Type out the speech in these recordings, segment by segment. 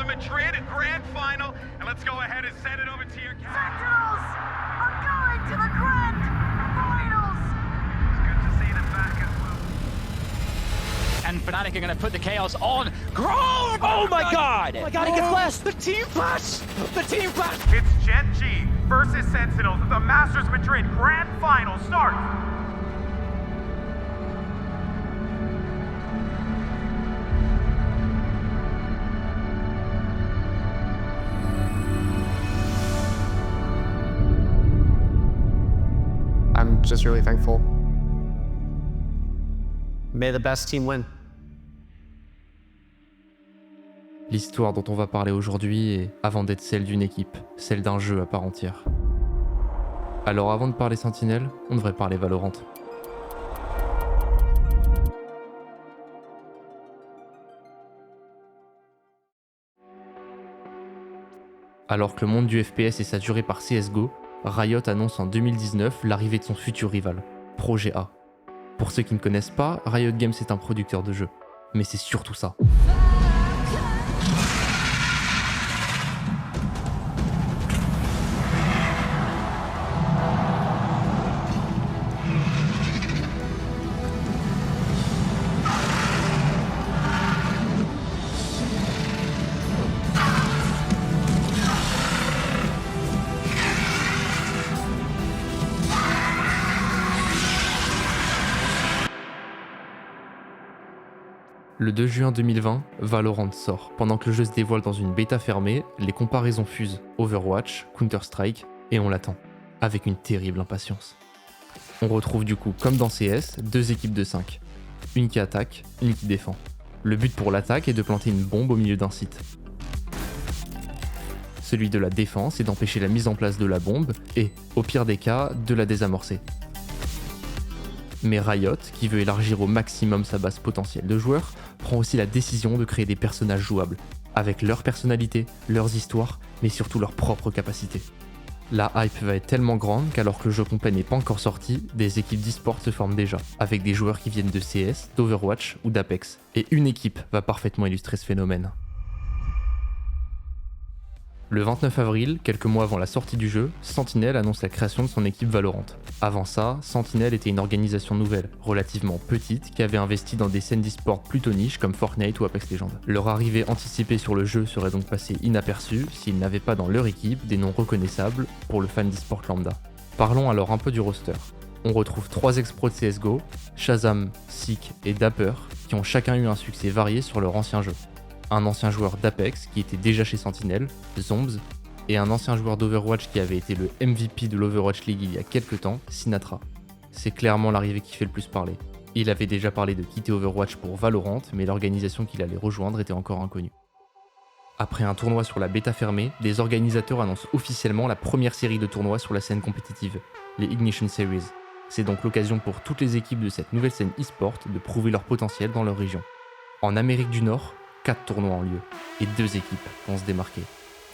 Madrid Grand Final, and let's go ahead and send it over to your Sentinels are going to the Grand Finals! It's good to see them back as well. And Fnatic are going to put the chaos on Grove! Oh my god! Oh my god, he gets less! The team flash! The team flash! It's Gen G versus Sentinels at the Masters Madrid Grand Final start. I'm just really thankful. May the best team win. L'histoire dont on va parler aujourd'hui est, avant d'être celle d'une équipe, celle d'un jeu à part entière. Alors avant de parler Sentinel, on devrait parler Valorant. Alors que le monde du FPS est saturé par CSGO, Riot annonce en 2019 l'arrivée de son futur rival, Projet A. Pour ceux qui ne connaissent pas, Riot Games est un producteur de jeux. Mais c'est surtout ça. Le 2 juin 2020, Valorant sort. Pendant que le jeu se dévoile dans une bêta fermée, les comparaisons fusent. Overwatch, Counter-Strike, et on l'attend. Avec une terrible impatience. On retrouve du coup, comme dans CS, deux équipes de 5. Une qui attaque, une qui défend. Le but pour l'attaque est de planter une bombe au milieu d'un site. Celui de la défense est d'empêcher la mise en place de la bombe et, au pire des cas, de la désamorcer. Mais Riot, qui veut élargir au maximum sa base potentielle de joueurs, prend aussi la décision de créer des personnages jouables, avec leur personnalité, leurs histoires, mais surtout leurs propres capacités. La hype va être tellement grande qu'alors que le jeu complet n'est pas encore sorti, des équipes d'e-sport se forment déjà, avec des joueurs qui viennent de CS, d'Overwatch ou d'Apex, et une équipe va parfaitement illustrer ce phénomène. Le 29 avril, quelques mois avant la sortie du jeu, Sentinel annonce la création de son équipe Valorant. Avant ça, Sentinel était une organisation nouvelle, relativement petite, qui avait investi dans des scènes d'e-sport plutôt niches comme Fortnite ou Apex Legends. Leur arrivée anticipée sur le jeu serait donc passée inaperçue s'ils n'avaient pas dans leur équipe des noms reconnaissables pour le fan d'e-sport lambda. Parlons alors un peu du roster. On retrouve 3 ex-pros de CSGO, Shazam, Seek et Dapper, qui ont chacun eu un succès varié sur leur ancien jeu. Un ancien joueur d'Apex qui était déjà chez Sentinel, Zombs, et un ancien joueur d'Overwatch qui avait été le MVP de l'Overwatch League il y a quelques temps, Sinatra. C'est clairement l'arrivée qui fait le plus parler. Il avait déjà parlé de quitter Overwatch pour Valorant, mais l'organisation qu'il allait rejoindre était encore inconnue. Après un tournoi sur la bêta fermée, les organisateurs annoncent officiellement la première série de tournois sur la scène compétitive, les Ignition Series. C'est donc l'occasion pour toutes les équipes de cette nouvelle scène e-sport de prouver leur potentiel dans leur région. En Amérique du Nord, 4 tournois ont lieu, et 2 équipes vont se démarquer,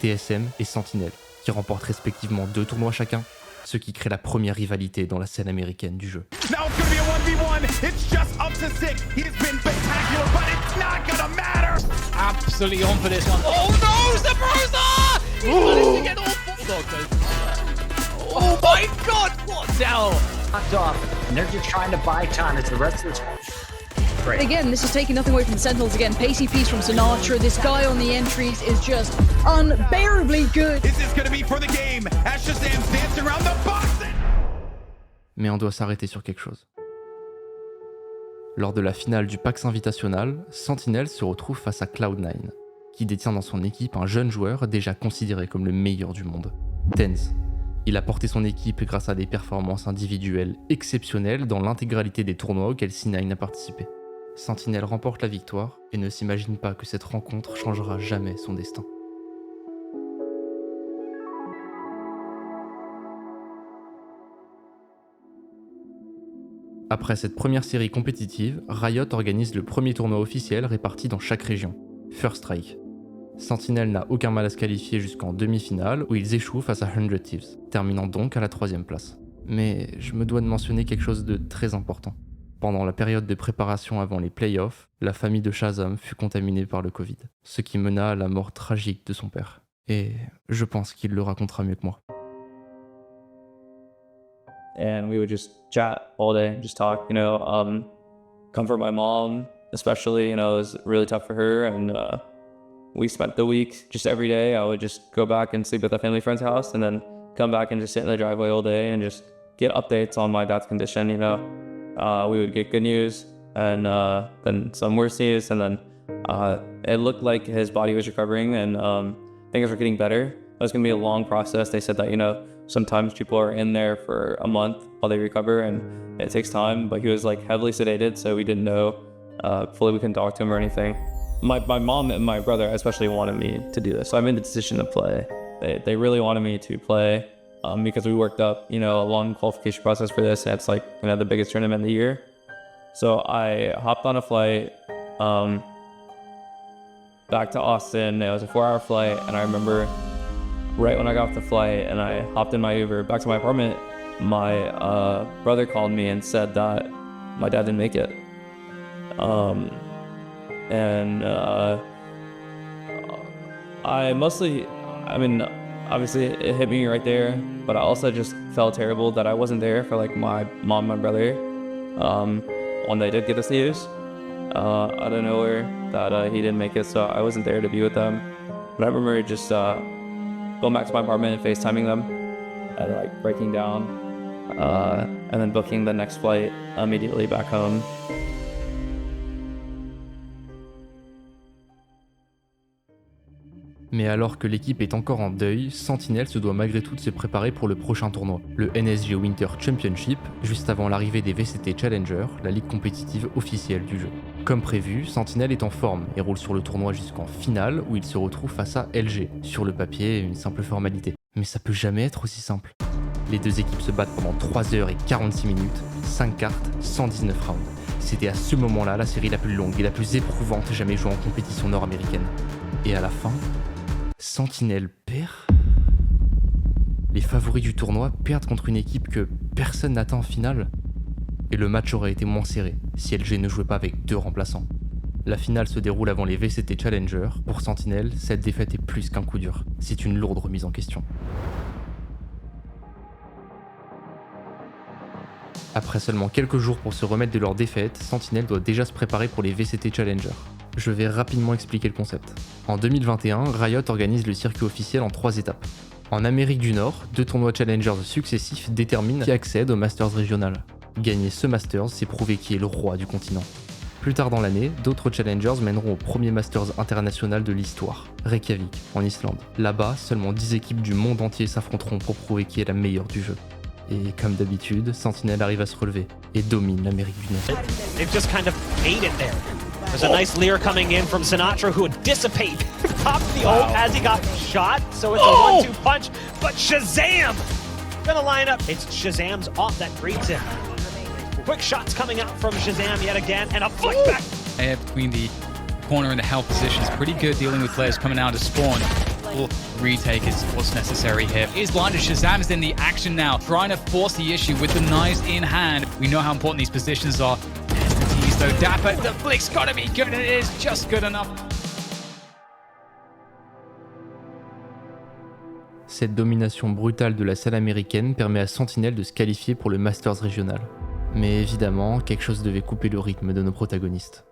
TSM et Sentinel, qui remportent respectivement 2 tournois chacun, ce qui crée la première rivalité dans la scène américaine du jeu. Now it's gonna be a 1v1. It's just up to 6. He's been spectacular, but it's not gonna matter. Absolutely on for this one. Oh no, Zabrosa! He's managed to get all four. Oh my god, what the hell? Knocked off, and they're just trying to buy time as the rest of this. Great. Again, this is taking nothing away from the Sentinels again. Pacey piece from Sinatra. This guy on the entries is just unbearably good. This is gonna be for the game. As Shazam's dancing around the box. Mais on doit s'arrêter sur quelque chose. Lors de la finale du PAX Invitational, Sentinel se retrouve face à Cloud9, qui détient dans son équipe un jeune joueur déjà considéré comme le meilleur du monde, Tenz. Il a porté son équipe grâce à des performances individuelles exceptionnelles dans l'intégralité des tournois auxquels C9 a participé. Sentinel remporte la victoire et ne s'imagine pas que cette rencontre changera jamais son destin. Après cette première série compétitive, Riot organise le premier tournoi officiel réparti dans chaque région, First Strike. Sentinel n'a aucun mal à se qualifier jusqu'en demi-finale où ils échouent face à 100 Thieves, terminant donc à la 3e place. Mais je me dois de mentionner quelque chose de très important. Pendant la période de préparation avant les playoffs, la famille de Shazam fut contaminée par le Covid, ce qui mena à la mort tragique de son père. Et je pense qu'il le racontera mieux que moi. And we would just chat all day, just talk, comfort my mom, especially, it was really tough for her. And we spent the week just every day. I would just go back and sleep at a family friend's house and then come back and just sit in the driveway all day and just get updates on my dad's condition, We would get good news and then some worse news. And then it looked like his body was recovering and things were getting better. It was going to be a long process. They said that, sometimes people are in there for a month while they recover and it takes time, but he was heavily sedated, so we didn't know fully we couldn't talk to him or anything. My mom and my brother especially wanted me to do this, so I made the decision to play. They really wanted me to play because we worked up, a long qualification process for this, and it's the biggest tournament of the year. So I hopped on a flight back to Austin. It was a 4-hour flight, and I remember right when I got off the flight and I hopped in my Uber back to my apartment, my brother called me and said that my dad didn't make it. Obviously it hit me right there, but I also just felt terrible that I wasn't there for my mom and my brother when they did get this news out of nowhere that he didn't make it, so I wasn't there to be with them. But I remember just going back to my apartment and FaceTiming them and breaking down and then booking the next flight immediately back home. Mais alors que l'équipe est encore en deuil, Sentinel se doit malgré tout de se préparer pour le prochain tournoi, le NSG Winter Championship, juste avant l'arrivée des VCT Challenger, la ligue compétitive officielle du jeu. Comme prévu, Sentinel est en forme et roule sur le tournoi jusqu'en finale où il se retrouve face à LG. Sur le papier, une simple formalité. Mais ça peut jamais être aussi simple. Les deux équipes se battent pendant 3h46 minutes, 5 cartes, 119 rounds. C'était à ce moment-là la série la plus longue et la plus éprouvante jamais jouée en compétition nord-américaine. Et à la fin, Sentinel perd. Les favoris du tournoi perdent contre une équipe que personne n'atteint en finale. Et le match aurait été moins serré si LG ne jouait pas avec 2 remplaçants. La finale se déroule avant les VCT Challenger. Pour Sentinel, cette défaite est plus qu'un coup dur. C'est une lourde remise en question. Après seulement quelques jours pour se remettre de leur défaite, Sentinel doit déjà se préparer pour les VCT Challenger. Je vais rapidement expliquer le concept. En 2021, Riot organise le circuit officiel en 3 étapes. En Amérique du Nord, 2 tournois Challengers successifs déterminent qui accède au Masters régional. Gagner ce Masters, c'est prouver qui est le roi du continent. Plus tard dans l'année, d'autres Challengers mèneront au premier Masters international de l'histoire, Reykjavik, en Islande. Là-bas, seulement 10 équipes du monde entier s'affronteront pour prouver qui est la meilleure du jeu. Et comme d'habitude, Sentinel arrive à se relever et domine l'Amérique du Nord. They've just kind of ate it there. There's a nice leer coming in from Sinatra who would dissipate top the ult as he got shot. So it's a 1-2 punch, but Shazam gonna line up. It's Shazam's off that greets him. Quick shots coming out from Shazam yet again, and a flick back. Air between the corner and the health position is pretty good dealing with players coming out to spawn. Retake is what's necessary here. Is blinded. Shazam is in the action now, trying to force the issue with the knives in hand. We know how important these positions are. There's the tease though. Dapper, the flick's gotta be good, and it is just good enough. Cette domination brutale de la scène américaine permet à Sentinel de se qualifier pour le Masters régional. Mais évidemment, quelque chose devait couper le rythme de nos protagonistes.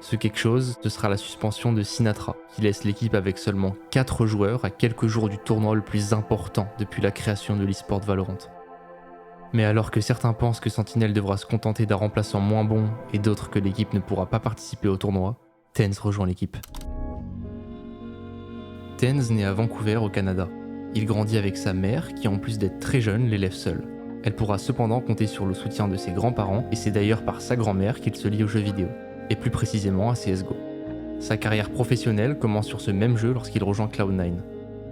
Ce quelque chose, ce sera la suspension de Sinatra, qui laisse l'équipe avec seulement 4 joueurs à quelques jours du tournoi le plus important depuis la création de l'e-sport Valorant. Mais alors que certains pensent que Sentinel devra se contenter d'un remplaçant moins bon et d'autres que l'équipe ne pourra pas participer au tournoi, Tenz rejoint l'équipe. Tenz naît à Vancouver au Canada. Il grandit avec sa mère qui en plus d'être très jeune l'élève seule. Elle pourra cependant compter sur le soutien de ses grands-parents et c'est d'ailleurs par sa grand-mère qu'il se lie aux jeux vidéo. Et plus précisément à CSGO. Sa carrière professionnelle commence sur ce même jeu lorsqu'il rejoint Cloud9.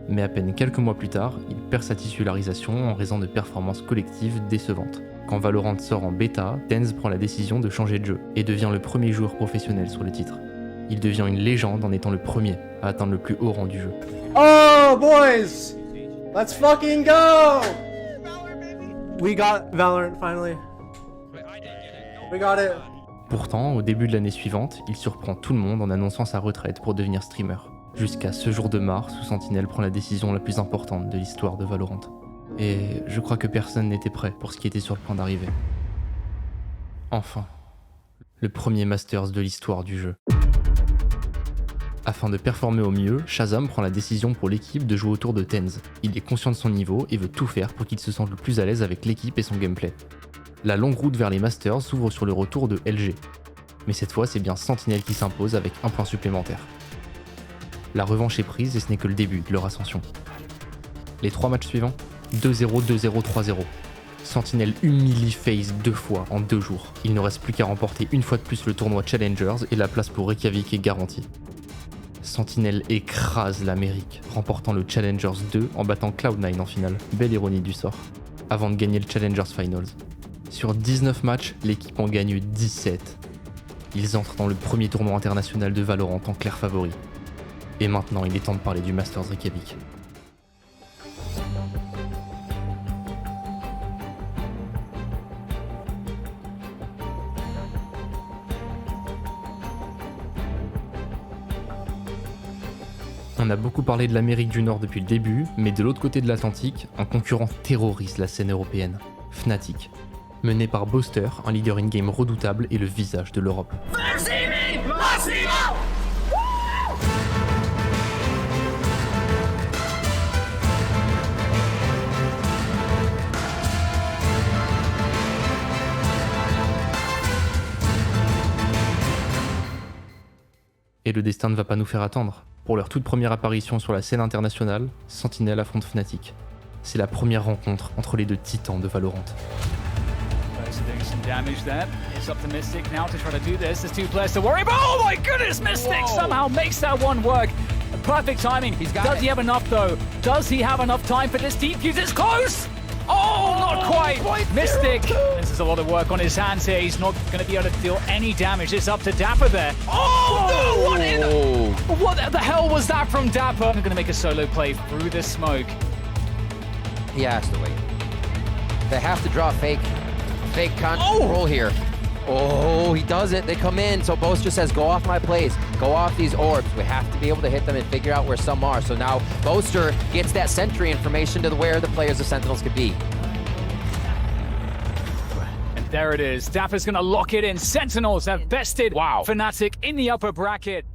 Mais à peine quelques mois plus tard, il perd sa titularisation en raison de performances collectives décevantes. Quand Valorant sort en bêta, Tenz prend la décision de changer de jeu et devient le premier joueur professionnel sur le titre. Il devient une légende en étant le premier à atteindre le plus haut rang du jeu. Oh boys! Let's fucking go! We got Valorant finally. We got it. Pourtant, au début de l'année suivante, il surprend tout le monde en annonçant sa retraite pour devenir streamer. Jusqu'à ce jour de mars où Sentinel prend la décision la plus importante de l'histoire de Valorant. Et je crois que personne n'était prêt pour ce qui était sur le point d'arriver. Enfin, le premier Masters de l'histoire du jeu. Afin de performer au mieux, Shazam prend la décision pour l'équipe de jouer autour de Tenz. Il est conscient de son niveau et veut tout faire pour qu'il se sente le plus à l'aise avec l'équipe et son gameplay. La longue route vers les Masters s'ouvre sur le retour de LG. Mais cette fois, c'est bien Sentinel qui s'impose avec un point supplémentaire. La revanche est prise et ce n'est que le début de leur ascension. Les 3 matchs suivants, 2-0, 2-0, 3-0. Sentinel humilie FaZe 2 fois en 2 jours. Il ne reste plus qu'à remporter une fois de plus le tournoi Challengers et la place pour Reykjavik est garantie. Sentinel écrase l'Amérique, remportant le Challengers 2 en battant Cloud9 en finale. Belle ironie du sort. Avant de gagner le Challengers Finals. Sur 19 matchs, l'équipe en gagne 17. Ils entrent dans le premier tournoi international de Valorant en clair favori. Et maintenant, il est temps de parler du Masters Reykjavik. On a beaucoup parlé de l'Amérique du Nord depuis le début, mais de l'autre côté de l'Atlantique, un concurrent terrorise la scène européenne, Fnatic. Mené par Boaster, un leader in-game redoutable et le visage de l'Europe. Et le destin ne va pas nous faire attendre. Pour leur toute première apparition sur la scène internationale, Sentinel affronte Fnatic. C'est la première rencontre entre les deux titans de Valorant. Doing some damage there. It's up to Mystic now to try to do this. There's 2 players to worry about. Oh my goodness, Mystic somehow makes that one work. Perfect timing. Does he have enough though? Does he have enough time for this deep fuse? It's close! Oh, not quite! Mystic! This is a lot of work on his hands here. He's not going to be able to deal any damage. It's up to Dapper there. Oh, no! What in the... What the hell was that from Dapper? I'm going to make a solo play through the smoke. He has to wait. They have to draw fake control here. Oh, he does it. They come in. So Boaster says, go off my place. Go off these orbs. We have to be able to hit them and figure out where some are. So now Boaster gets that sentry information to where the players of Sentinels could be. And there it is. Dapper's going to lock it in. Sentinels have bested Fnatic in the upper bracket.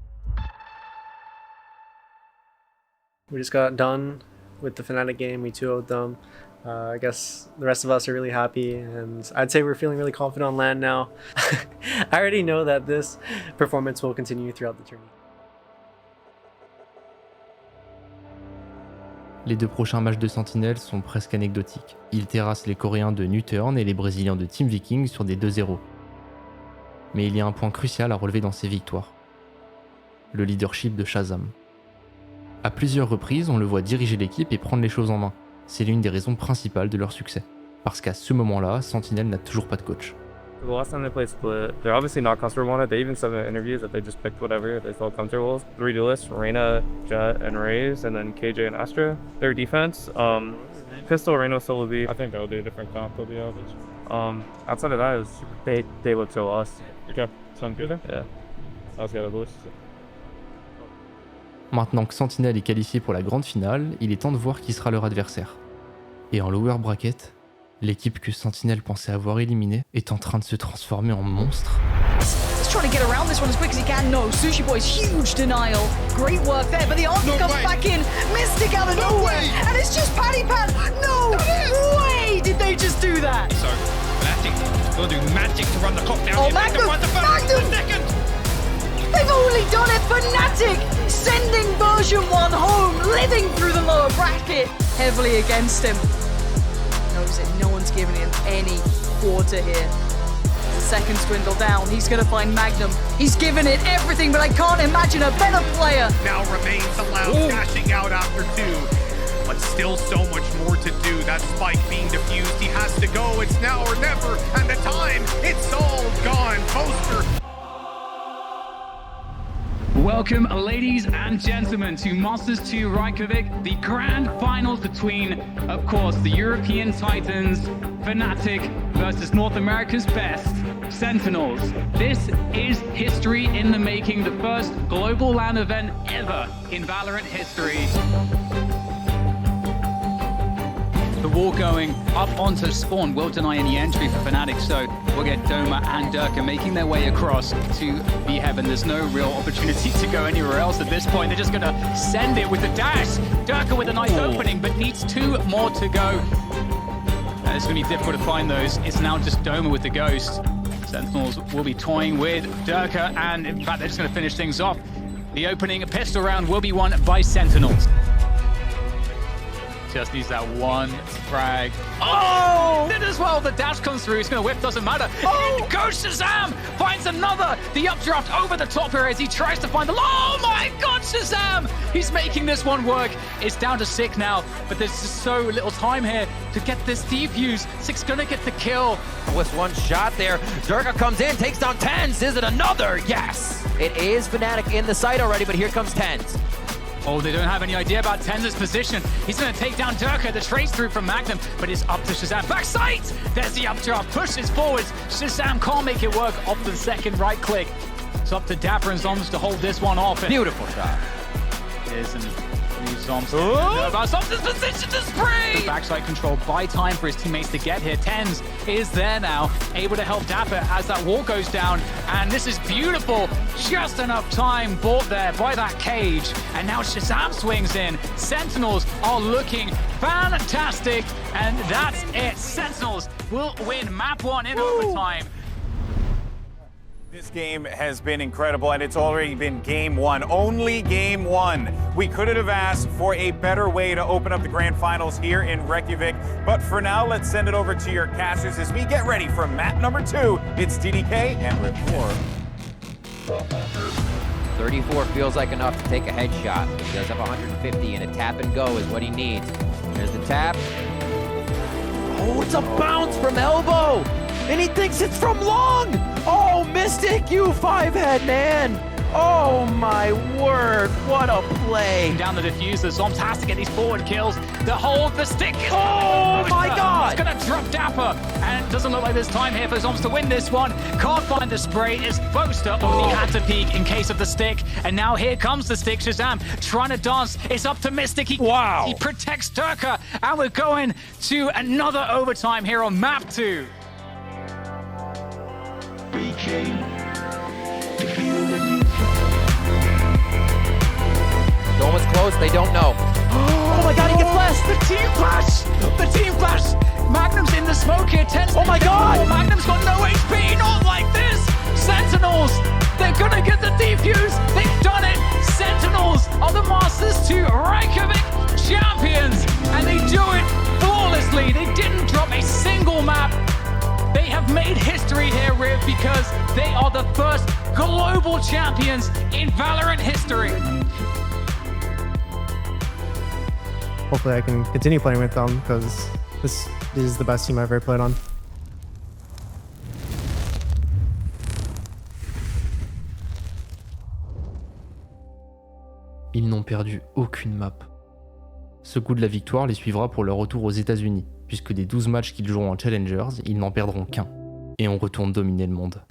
We just got done with the Fnatic game. We 2-0'd them. I guess the rest of us are really happy, and I'd say we're feeling really confident on LAN now. I already know that this performance will continue throughout the tournament. Les 2 prochains matchs de Sentinel sont presque anecdotiques. Ils terrassent les Coréens de Nutern et les Brésiliens de Team Viking sur des 2-0. Mais il y a un point crucial à relever dans ces victoires. Le leadership de Shazam. À plusieurs reprises, on le voit diriger l'équipe et prendre les choses en main. C'est l'une des raisons principales de leur succès. Parce qu'à ce moment-là, Sentinel n'a toujours pas de coach. The last time they played Split, they're obviously not comfortable on it. They even said in interviews that they just picked whatever they felt comfortable with. 3 duelists, Reyna, Jet, and Raze, and then KJ and Astra. Their defense, Pistol, Reyna, Solo B. I think that would be a different comp, to be honest. Outside of that, it was, they looked so lost. Okay, sounds good. Yeah, I was good. Maintenant que Sentinel est qualifié pour la grande finale, il est temps de voir qui sera leur adversaire. Et en lower bracket, l'équipe que Sentinel pensait avoir éliminée est en train de se transformer en monstre. He's trying to get around this one as quick as he can. No, Sushi Boy's huge denial. Great work there, but the answer comes back in. Mystic out of nowhere, and it's just Paddy Pan. No way did they just do that? So, Fnatic will do magic to run the clock down. Oh, Magnum! Magnum! They've only done it for Fnatic! Sending version 1 home, living through the lower bracket, heavily against him. Knows it, no one's giving him any quarter here. The seconds dwindle down, he's gonna find Magnum. He's given it everything, but I can't imagine a better player. Now remains allowed, dashing out after 2. But still so much more to do. That spike being diffused, he has to go. It's now or never, and the time, it's all gone. Boaster. Welcome, ladies and gentlemen, to Masters 2 Reykjavik, the grand finals between, of course, the European Titans, Fnatic, versus North America's best, Sentinels. This is history in the making, the first global LAN event ever in Valorant history. The wall going up onto spawn will deny any entry for Fnatic, so we'll get Doma and Durka making their way across to the heaven. There's no real opportunity to go anywhere else at this point. They're just going to send it with the dash. Durka with a nice opening, but needs 2 more to go. And it's going to be difficult to find those. It's now just Doma with the Ghost. Sentinels will be toying with Durka, and in fact, they're just going to finish things off. The opening pistol round will be won by Sentinels. Just needs that one frag. Oh! Did as well. The dash comes through. He's going to whip. Doesn't matter. Oh! Goes Shazam! Finds another. The updraft over the top here as he tries to find the... Oh my God, Shazam! He's making this one work. It's down to Sick now, but there's just so little time here to get this defuse. Sick's going to get the kill. With one shot there, Durka comes in, takes down TenZ. Is it another? Yes! It is Fnatic in the site already, but here comes TenZ. Oh, they don't have any idea about TenZ's position. He's going to take down Durka. The trace through from Magnum, but it's up to Shazam. Backside! There's the updraft. Pushes forwards. Shazam can't make it work off the second right click. It's up to Dapper and Zombs to hold this one off. Beautiful shot. There's an Zombs. About Zombs' position to spray! The backside control, buy time for his teammates to get here. TenZ is there now, able to help Dapper as that wall goes down. And this is beautiful. Just enough time bought there by that cage. And now Shazam swings in. Sentinels are looking fantastic. And that's it. Sentinels will win map 1 in overtime. This game has been incredible, and it's already been game 1. Only game 1. We couldn't have asked for a better way to open up the grand finals here in Reykjavik. But for now, let's send it over to your casters as we get ready for map number 2. It's DDK and Rapport. 34 feels like enough to take a headshot. He does have 150, and a tap and go is what he needs. There's the tap. Oh, it's a bounce from elbow! And he thinks it's from long! Oh, Mystic, you 5-head, man! Oh my word, what a play! Down the diffuser, Zombs has to get these forward kills. The hold, the stick is... Oh my God! It's gonna drop Dapper, and it doesn't look like there's time here for Zombs to win this one. Can't find the spray, it's Boaster only had to peek in case of the stick. And now here comes the stick, Shazam trying to dance. It's up to Mystic, he protects Durka, and we're going to another overtime here on map 2. Doma's close, they don't know. Oh my God, he gets blessed! The team flash! The team flash! Magnum's in the smoke here, TenZ. Oh my God! Magnum's got no HP, not like this! Sentinels, they're gonna get the defuse! They've done it! Sentinels are the Masters 2 Reykjavik champions! And they do it flawlessly! They didn't drop a single map! They have made history here, Riv, because they are the first global champions in Valorant history. Hopefully I can continue playing with them because this is the best team I've ever played on. Ils n'ont perdu aucune map. Ce coup de la victoire les suivra pour leur retour aux États-Unis, puisque des 12 matchs qu'ils joueront en Challengers, ils n'en perdront qu'un. Et on retourne dominer le monde.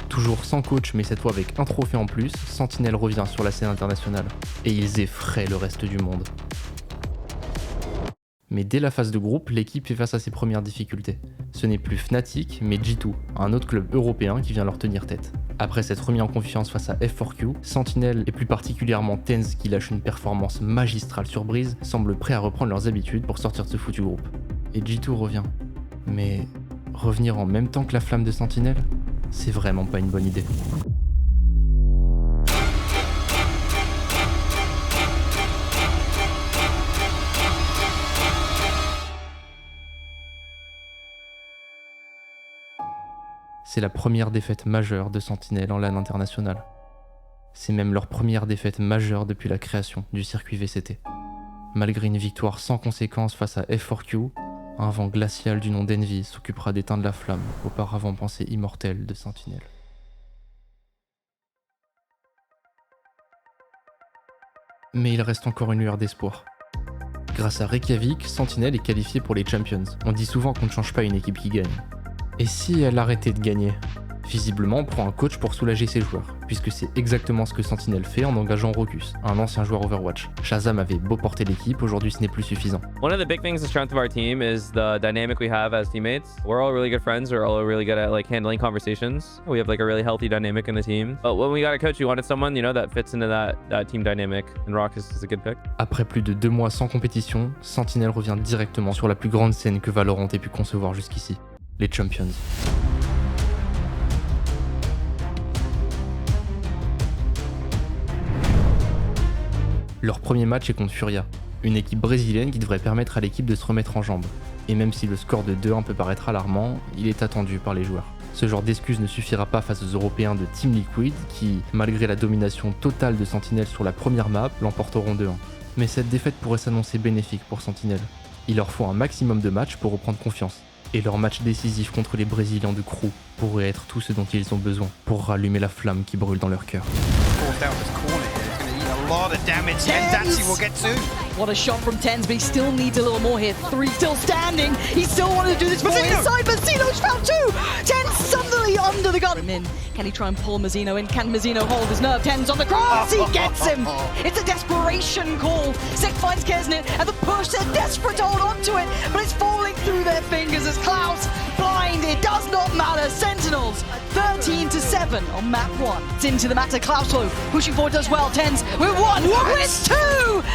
Toujours sans coach, mais cette fois avec un trophée en plus, Sentinel revient sur la scène internationale. Et ils effraient le reste du monde. Mais dès la phase de groupe, l'équipe fait face à ses premières difficultés. Ce n'est plus Fnatic, mais G2, un autre club européen qui vient leur tenir tête. Après s'être remis en confiance face à F4Q, Sentinel et plus particulièrement TenZ qui lâche une performance magistrale sur Breeze, semblent prêts à reprendre leurs habitudes pour sortir de ce foutu groupe. Et G2 revient. Mais revenir en même temps que la flamme de Sentinel, c'est vraiment pas une bonne idée. C'est la première défaite majeure de Sentinel en LAN international. C'est même leur première défaite majeure depuis la création du circuit VCT. Malgré une victoire sans conséquence face à F4Q, un vent glacial du nom d'Envy s'occupera d'éteindre la flamme, auparavant pensée immortelle de Sentinel. Mais il reste encore une lueur d'espoir. Grâce à Reykjavik, Sentinel est qualifié pour les Champions. On dit souvent qu'on ne change pas une équipe qui gagne. Et si elle arrêtait de gagner ? Visiblement, on prend un coach pour soulager ses joueurs, puisque c'est exactement ce que Sentinel fait en engageant Rocus, un ancien joueur Overwatch. Shazam avait beau porter l'équipe, aujourd'hui ce n'est plus suffisant. One of the big things, the strength of our team, is the dynamic we have as teammates. We're all really good friends. We're all really good at like handling conversations. We have like a really healthy dynamic in the team. But when we got a coach, we wanted someone, you know, that fits into that team dynamic, and Rocus is a good pick. Après plus de 2 mois sans compétition, Sentinel revient directement sur la plus grande scène que Valorant ait pu concevoir jusqu'ici, les Champions. Leur premier match est contre Furia, une équipe brésilienne qui devrait permettre à l'équipe de se remettre en jambes. Et même si le score de 2-1 peut paraître alarmant, il est attendu par les joueurs. Ce genre d'excuse ne suffira pas face aux Européens de Team Liquid qui, malgré la domination totale de Sentinel sur la première map, l'emporteront 2-1. Mais cette défaite pourrait s'annoncer bénéfique pour Sentinel. Il leur faut un maximum de matchs pour reprendre confiance. Et leur match décisif contre les Brésiliens de Crew pourrait être tout ce dont ils ont besoin pour rallumer la flamme qui brûle dans leur cœur. A lot of damage, and Daxi will get two. What a shot from Tens, but he still needs a little more here. 3 still standing. He still wanted to do this more inside. Mazzino's found 2. Tens suddenly under the gun. Can he try and pull Mazzino in? Can Mazzino hold his nerve? Tens on the cross. He gets him. It's a desperation call. Sek finds Kesnit, and the push. They're desperate to hold on to it, but it's falling through their fingers as Klaus blind. It does not matter. Sentinels 13-7 on map 1. It's into the matter. Klauslo pushing forward does well. Tens with 1. With 2.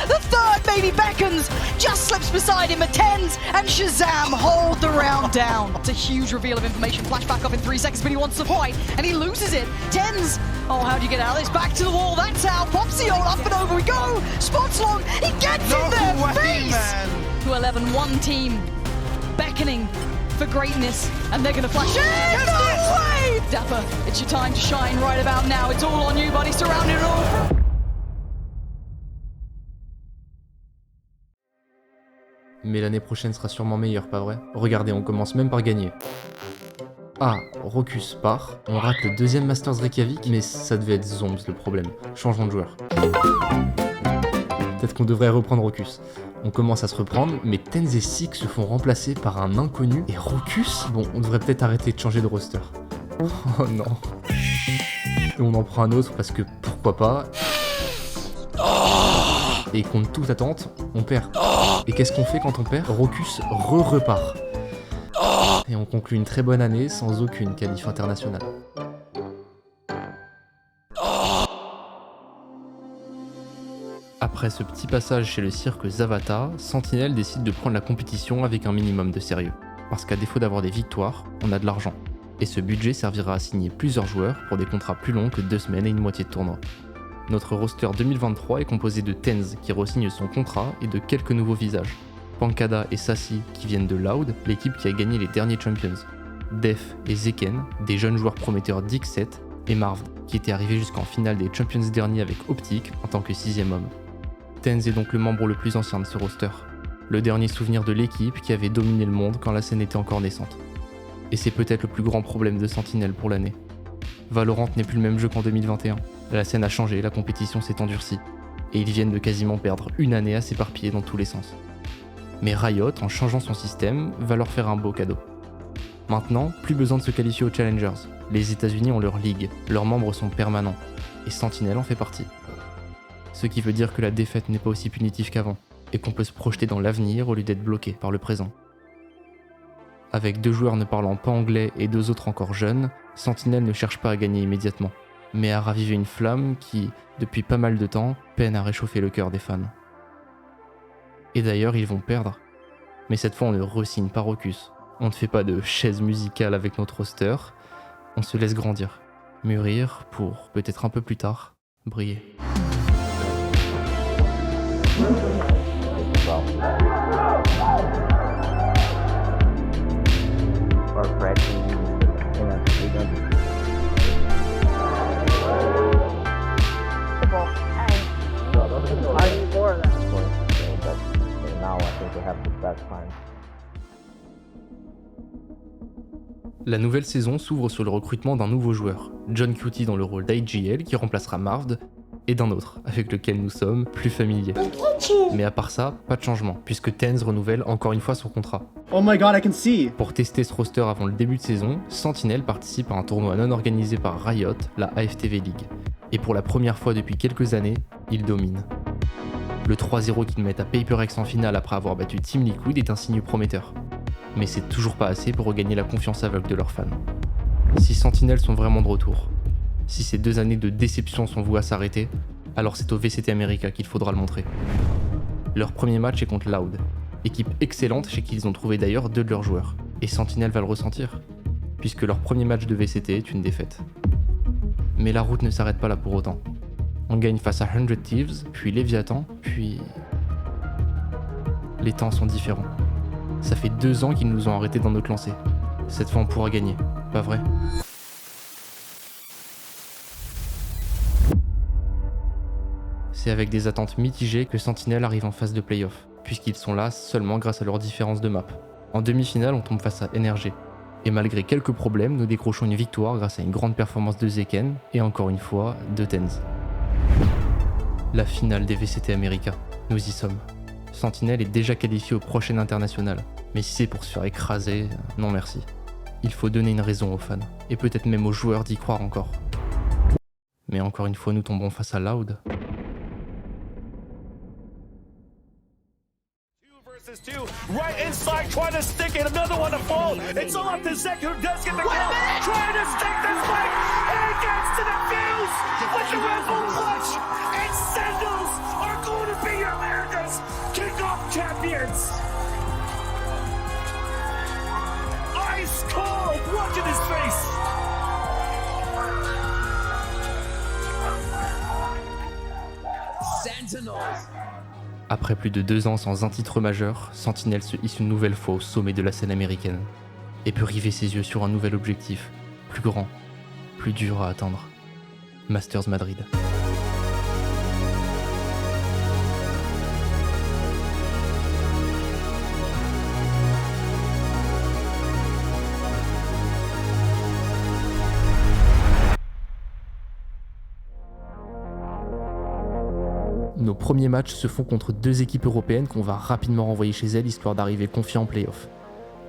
The third maybe beckons. Just slips beside him. But Tens and Shazam hold the round down. It's a huge reveal of information. Flashback up in 3 seconds, but he wants to fight, and he loses it. Tens. Oh, how do you get out of this? Back to the wall. That's how. Popsio up and over we go. Spots long. He gets in their face. To 11, one team beckoning for greatness, and they're gonna flash in. No way! Dapper, it's your time to shine right about now. It's all on you, buddy. Surrounded it all. Mais l'année prochaine sera sûrement meilleure, pas vrai ? Regardez, on commence même par gagner. Ah, Rocus part, on rate le deuxième Masters Reykjavik, mais ça devait être Zombs le problème. Changeons de joueur. Peut-être qu'on devrait reprendre Rocus. On commence à se reprendre, mais Tens et Sik se font remplacer par un inconnu. Et Rocus ? Bon, on devrait peut-être arrêter de changer de roster. Oh non. Et on en prend un autre parce que pourquoi pas. Et contre toute attente, on perd. Et qu'est-ce qu'on fait quand on perd ? Rocus repart. Et on conclut une très bonne année sans aucune qualif internationale. Après ce petit passage chez le cirque Zavata, Sentinel décide de prendre la compétition avec un minimum de sérieux. Parce qu'à défaut d'avoir des victoires, on a de l'argent. Et ce budget servira à signer plusieurs joueurs pour des contrats plus longs que 2 semaines et une moitié de tournoi. Notre roster 2023 est composé de Tens qui re-signe son contrat et de quelques nouveaux visages. Pankada et Sassy qui viennent de Loud, l'équipe qui a gagné les derniers Champions. Def et Zeken, des jeunes joueurs prometteurs d'X7, et Marv, qui était arrivé jusqu'en finale des Champions derniers avec Optic en tant que 6ème homme. Tens est donc le membre le plus ancien de ce roster. Le dernier souvenir de l'équipe qui avait dominé le monde quand la scène était encore naissante. Et c'est peut-être le plus grand problème de Sentinel pour l'année. Valorant n'est plus le même jeu qu'en 2021. La scène a changé, la compétition s'est endurcie. Et ils viennent de quasiment perdre une année à s'éparpiller dans tous les sens. Mais Riot, en changeant son système, va leur faire un beau cadeau. Maintenant, plus besoin de se qualifier aux Challengers. Les États-Unis ont leur ligue, leurs membres sont permanents. Et Sentinel en fait partie. Ce qui veut dire que la défaite n'est pas aussi punitive qu'avant, et qu'on peut se projeter dans l'avenir au lieu d'être bloqué par le présent. Avec 2 joueurs ne parlant pas anglais et 2 autres encore jeunes, Sentinel ne cherche pas à gagner immédiatement, mais à raviver une flamme qui, depuis pas mal de temps, peine à réchauffer le cœur des fans. Et d'ailleurs, ils vont perdre. Mais cette fois, on ne re-signe pas Rocus. On ne fait pas de chaise musicale avec notre roster, on se laisse grandir, mûrir pour, peut-être un peu plus tard, briller. La nouvelle saison s'ouvre sur le recrutement d'un nouveau joueur, John Cutie dans le rôle d'IGL qui remplacera Marvd, et d'un autre, avec lequel nous sommes plus familiers. Mais à part ça, pas de changement, puisque TenZ renouvelle encore une fois son contrat. Oh my god, I can see! Pour tester ce roster avant le début de saison, Sentinel participe à un tournoi non organisé par Riot, la AFTV League. Et pour la première fois depuis quelques années, il domine. Le 3-0 qu'ils mettent à PaperX en finale après avoir battu Team Liquid est un signe prometteur. Mais c'est toujours pas assez pour regagner la confiance aveugle de leurs fans. Si Sentinel sont vraiment de retour, si ces 2 années de déception sont vouées à s'arrêter, alors c'est au VCT America qu'il faudra le montrer. Leur premier match est contre Loud, équipe excellente chez qui ils ont trouvé d'ailleurs 2 de leurs joueurs. Et Sentinel va le ressentir, puisque leur premier match de VCT est une défaite. Mais la route ne s'arrête pas là pour autant. On gagne face à 100 Thieves, puis Léviathan, puis... Les temps sont différents. Ça fait 2 ans qu'ils nous ont arrêtés dans notre lancée. Cette fois on pourra gagner, pas vrai? C'est avec des attentes mitigées que Sentinel arrive en phase de playoff, puisqu'ils sont là seulement grâce à leur différence de map. En demi-finale, on tombe face à NRG. Et malgré quelques problèmes, nous décrochons une victoire grâce à une grande performance de Zeken, et encore une fois, de TenZ. La finale des VCT America, nous y sommes. Sentinel est déjà qualifié au prochain international, mais si c'est pour se faire écraser, non merci. Il faut donner une raison aux fans, et peut-être même aux joueurs d'y croire encore. Mais encore une fois, nous tombons face à Loud. Right inside, trying to stick it, another one to fall. It's all up to Zek, who does get the kill. Trying to stick this fight, and it gets to the fuse with the Red Bull clutch. And Sandals are going to be your America's kickoff champions. Ice cold, look at his face. Sentinels. Après plus de 2 ans sans un titre majeur, Sentinel se hisse une nouvelle fois au sommet de la scène américaine et peut river ses yeux sur un nouvel objectif, plus grand, plus dur à atteindre. Masters Madrid. Nos premiers matchs se font contre 2 équipes européennes qu'on va rapidement renvoyer chez elles histoire d'arriver confiant en play-off.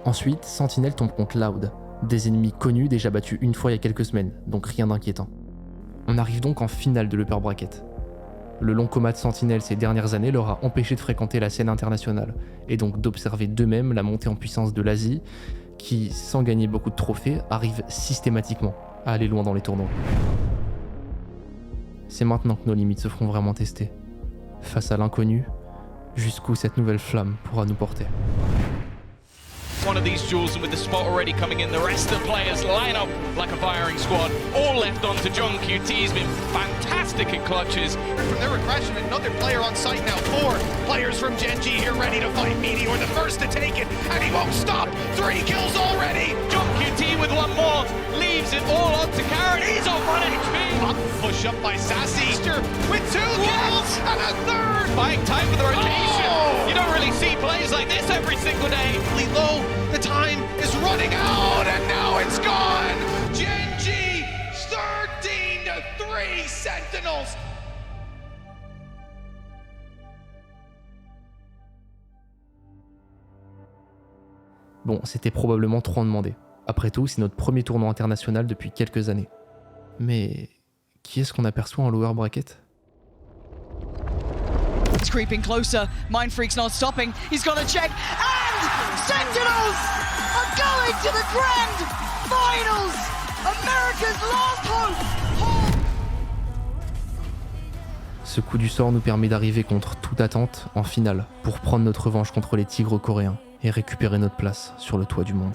Ensuite, Sentinel tombe contre Loud, des ennemis connus déjà battus une fois il y a quelques semaines, donc rien d'inquiétant. On arrive donc en finale de l'Upper Bracket. Le long coma de Sentinel ces dernières années leur a empêché de fréquenter la scène internationale, et donc d'observer d'eux-mêmes la montée en puissance de l'Asie, qui, sans gagner beaucoup de trophées, arrive systématiquement à aller loin dans les tournois. C'est maintenant que nos limites se feront vraiment tester. Face à l'inconnu, jusqu'où cette nouvelle flamme pourra nous porter. One of these duels, and with the spot already coming in, the rest of the players line up like a firing squad. All left on to John QT. He's been fantastic in clutches. From their aggression, another player on site now. 4 players from Gen.G here ready to fight Meteor, the first to take it, and he won't stop. 3 kills already. John QT with 1 more, leaves it all on to Karen. He's on 1 HP. Push up by Sassy with 2 kills and a third. Buying time for the rotation. Oh! You don't really see plays like this every single day. Low, the time is running out, and now it's gone. Gen.G 13-3 Sentinels. Bon, c'était probablement trop en demander. Après tout, c'est notre premier tournoi international depuis quelques années. Mais qui est-ce qu'on aperçoit en lower bracket? It's creeping closer. Mindfreak's not stopping. He's got to check. And Sentinels are going to the grand finals. America's last hope. Ce coup du sort nous permet d'arriver contre toute attente en finale pour prendre notre revanche contre les Tigres coréens et récupérer notre place sur le toit du monde.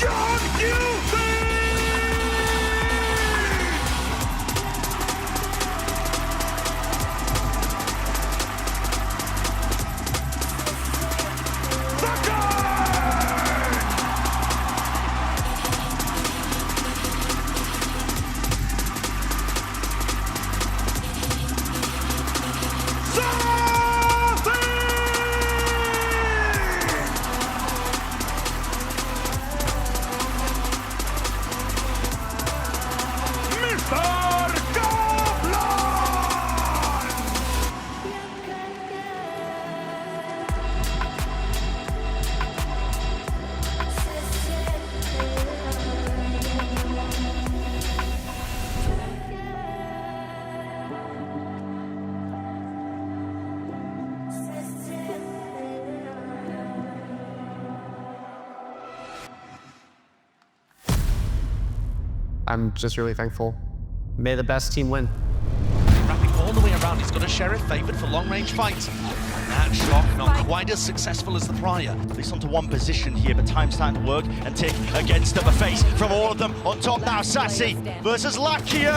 Young I'm just really thankful. May the best team win. Wrapping all the way around, he's got a Sheriff favoured for long-range fights. That shot not quite as successful as the prior. At least onto one position here, but time's starting to work and tick against them. A face from all of them. On top now, Sassy versus Lakia.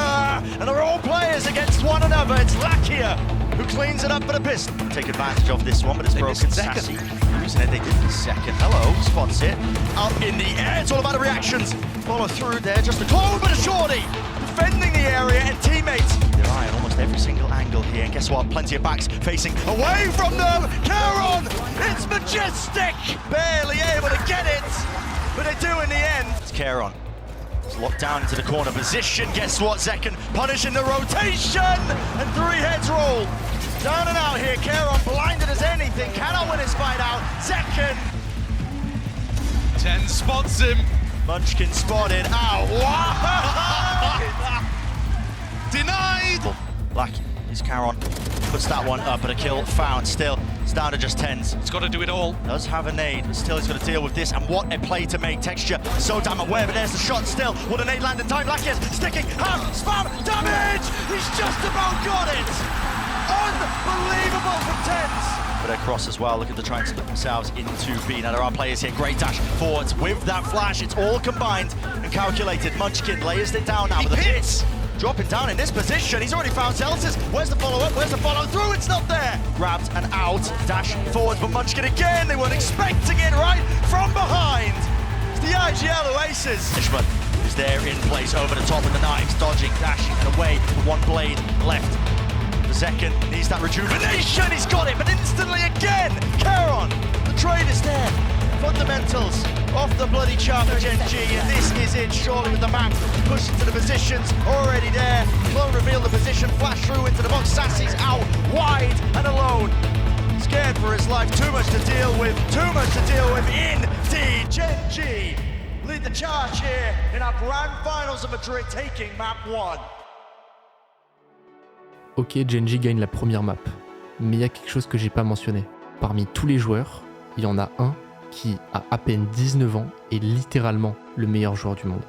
And they're all players against one another. It's Lakia who cleans it up for the pistol. Take advantage of this one, but it's broken. Sassy losing it. They did in second. Hello, spots it. Up in the air. It's all about the reactions. Follow through there. Just a clone, but a shorty. Defending the area and teammates. They're eyeing almost every single angle here. And guess what? Plenty of backs facing away from them. Charon! It's Majestic! Barely able to get it, but they do in the end. It's Charon. It's locked down into the corner position. Guess what? Zekken punishing the rotation. And 3 heads roll. Down and out here. Charon blinded as anything. Cannot win his fight out. Zekken. 10 spots him. Munchkin spotted. Ow! Denied! Black is Charon. Puts that one up, but a kill found. Still, it's down to just 10s. He's got to do it all. Does have a nade, but still he's got to deal with this. And what a play to make. Texture so damn aware, but there's the shot still. Will the nade land in time? Black is sticking. Ham, spam, damage! He's just about got it! Unbelievable from 10s. But across as well, looking to try and split themselves into B. Now there are players here, great dash forwards with that flash. It's all combined and calculated. Munchkin layers it down now with the hits. Dropping down in this position, he's already found Celsius. Where's the follow-up? Where's the follow-through? It's not there. Grabbed and out, dash forward for Munchkin again. They weren't expecting it right from behind. It's the IGL Oasis. Ishman is there in place over the top of the knives, dodging, dashing and away with one blade left. The Zekken needs that rejuvenation. He's got it, but instantly again. Charon, the trade is there. Fundamentals off the bloody chart for Gen G, and this is it, surely with the map pushed into the positions already there. Clone reveal the position, flash through into the box. Sassy's out wide and alone, scared for his life. Too much to deal with, indeed. Gen G lead the charge here in our grand finals of Madrid, taking map 1. Ok, Gen G gagne la première map, mais il y a quelque chose que j'ai pas mentionné. Parmi tous les joueurs, il y en a un qui a à peine 19 ans est littéralement le meilleur joueur du monde.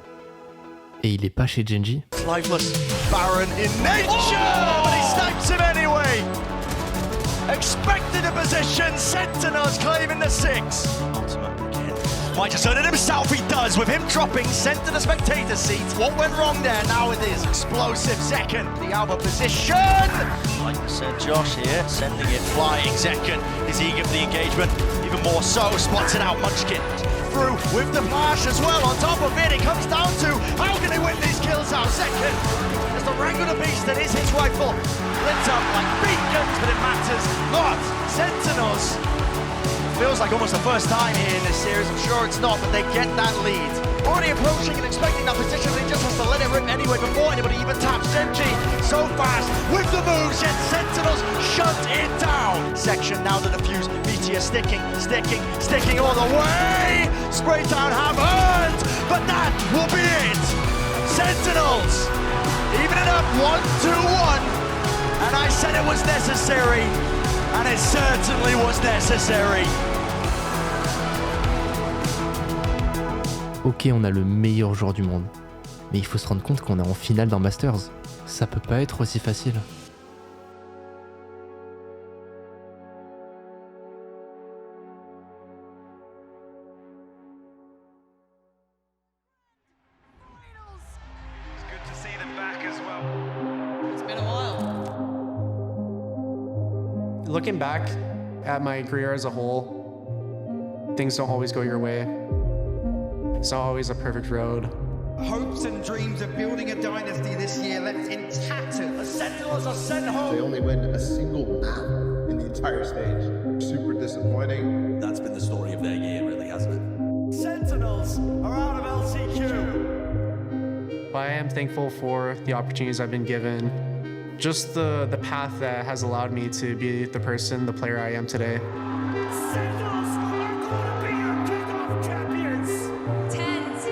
Et il est pas chez Gen G. Lifeless Baron in nature, but he snipes him anyway. Expected a position, Sentinels claiming the 6. Ultimate again. Might just earn it himself, he does, with him dropping, sent to the spectator seat. What went wrong there? Now it is explosive. Zekken, the Alba position. Like I said, Josh here, sending it flying. Zekken is eager for the engagement, even more so, spots it out. Munchkin through with the flash as well. On top of it, it comes down to how can they win these kills out? Zekken as the regular beast that is his rifle lit up like beacons, but it matters not. Sentinels. Feels like almost the first time here in this series. I'm sure it's not, but they get that lead. Already approaching and expecting that position, but he just has to let it rip anyway before anybody even taps. Gen G so fast with the moves, yet Sentinels shut it down. Section now to defuse. BTS sticking all the way. Spray down have earned, but that will be it. Sentinels even it up 1-2-1, and I said it was necessary, and it certainly was necessary. Ok, on a le meilleur joueur du monde, mais il faut se rendre compte qu'on est en finale d'un Masters. Ça peut pas être aussi facile. It's good to see them back as well. It's been a while. Looking back at my career as a whole, things don't always go your way. It's not always a perfect road. Hopes and dreams of building a dynasty this year left in tatters. The Sentinels are sent home. They only win a single map in the entire stage. Super disappointing. That's been the story of their year, really, hasn't it? Sentinels are out of LCQ. But I am thankful for the opportunities I've been given. Just the path that has allowed me to be the person, the player I am today. Sentinels are going to be your kickoff champions. Tens.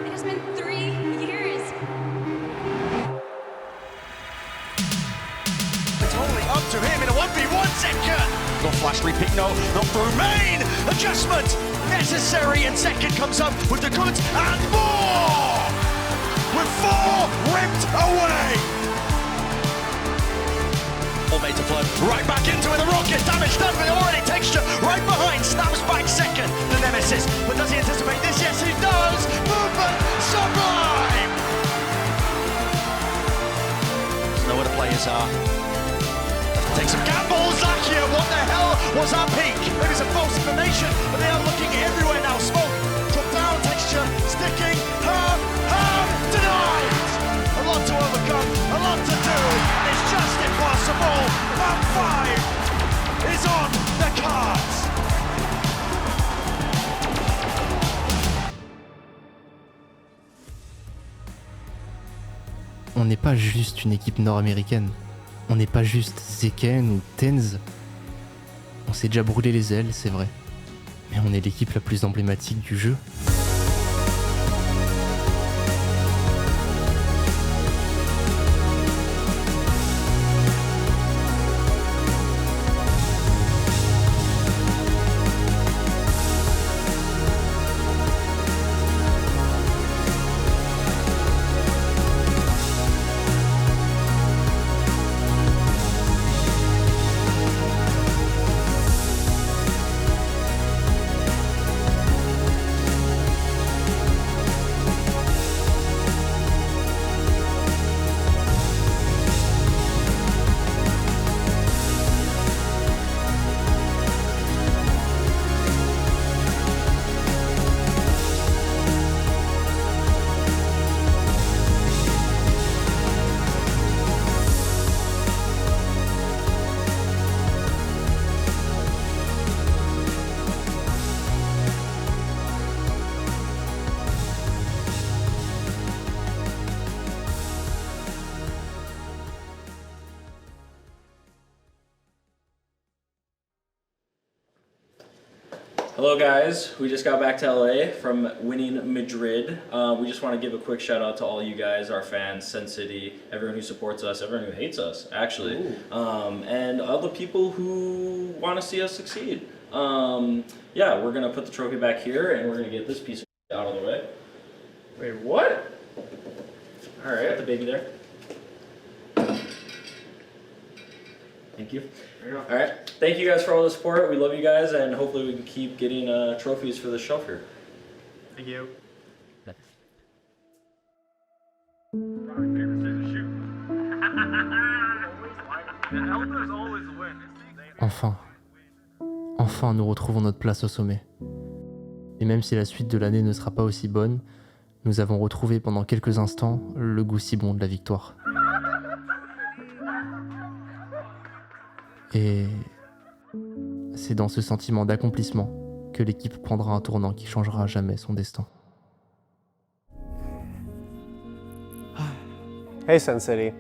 It has been 3 years. It's only up to him in a 1v1 second. Got flash repeat, no, not through main. Adjustment necessary, and second comes up with the goods and more. With 4 ripped away. All made to flow right back into it. The rocket damage done, but already Texture right behind. Snaps back second. The Nemesis, but does he anticipate this? Yes, he does. Movement sublime. Doesn't know where the players are. Take some gambles, Zakia. What the hell was that peak? Maybe some false information, but they are looking everywhere now. Smoke, drop down, Texture, sticking, denied. A lot to overcome, a lot to do. It's just impossible. Round 5 is on the cards. On n'est pas juste une équipe nord-américaine. On n'est pas juste Zeken ou Tenz. On s'est déjà brûlé les ailes, c'est vrai. Mais on est l'équipe la plus emblématique du jeu. Hello guys, we just got back to LA from winning Madrid. We just want to give a quick shout out to all you guys, our fans, Sen City, everyone who supports us, everyone who hates us actually, and all the people who want to see us succeed. Yeah, we're going to put the trophy back here and we're going to get this piece of out of the way. Wait, what? Alright, got the baby there. Thank you. All right. Thank you guys for all the support. We love you guys, and hopefully we can keep getting trophies for the shelf here. Thank you. Enfin. Enfin, nous retrouvons notre place au sommet. Et même si la suite de l'année ne sera pas aussi bonne, nous avons retrouvé pendant quelques instants le goût si bon de la victoire. Et c'est dans ce sentiment d'accomplissement que l'équipe prendra un tournant qui changera à jamais son destin. Hey Sen City,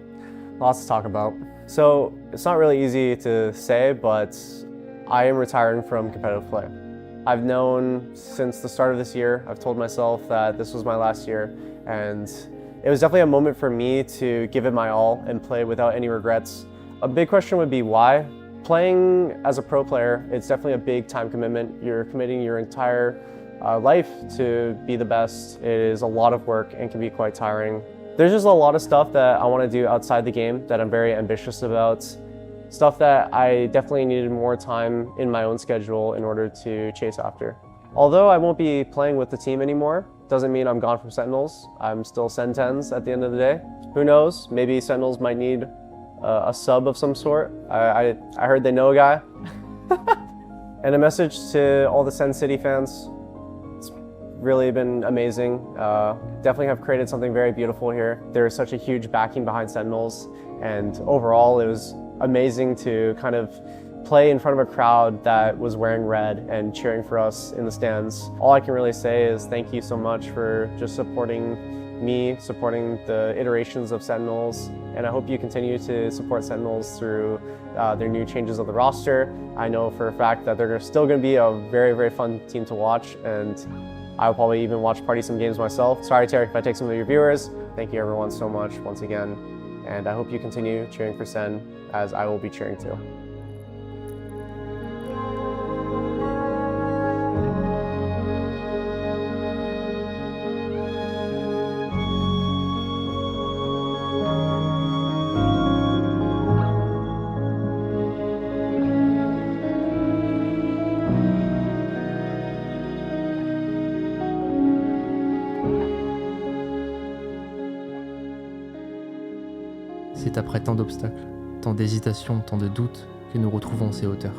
lots to talk about. So it's not really easy to say, but I am retiring from competitive play. I've known since the start of this year, I've told myself that this was my last year, and it was definitely a moment for me to give it my all and play without any regrets. A big question would be why? Playing as a pro player, it's definitely a big time commitment. You're committing your entire life to be the best. It is a lot of work and can be quite tiring. There's just a lot of stuff that I want to do outside the game that I'm very ambitious about. Stuff that I definitely needed more time in my own schedule in order to chase after. Although I won't be playing with the team anymore, doesn't mean I'm gone from Sentinels. I'm still Sen10s at the end of the day. Who knows, maybe Sentinels might need a sub of some sort. I heard they know a guy. And a message to all the Sen City fans. It's really been amazing. Definitely have created something very beautiful here. There is such a huge backing behind Sentinels, and overall it was amazing to kind of play in front of a crowd that was wearing red and cheering for us in the stands. All I can really say is thank you so much for just supporting me, supporting the iterations of Sentinels, and I hope you continue to support Sentinels through their new changes of the roster. I know for a fact that they're still going to be a very, very fun team to watch, and I'll probably even watch Party Sim games myself. Sorry, Terry, if I take some of your viewers. Thank you everyone so much once again, and I hope you continue cheering for Sen, as I will be cheering too. C'est après tant d'obstacles, tant d'hésitations, tant de doutes que nous retrouvons ces hauteurs,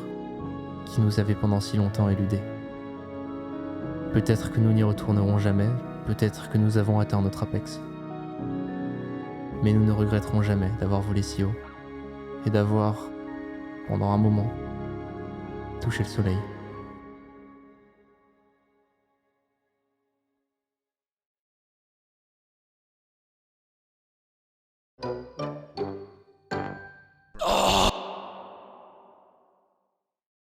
qui nous avaient pendant si longtemps éludés. Peut-être que nous n'y retournerons jamais, peut-être que nous avons atteint notre apex. Mais nous ne regretterons jamais d'avoir volé si haut et d'avoir, pendant un moment, touché le soleil.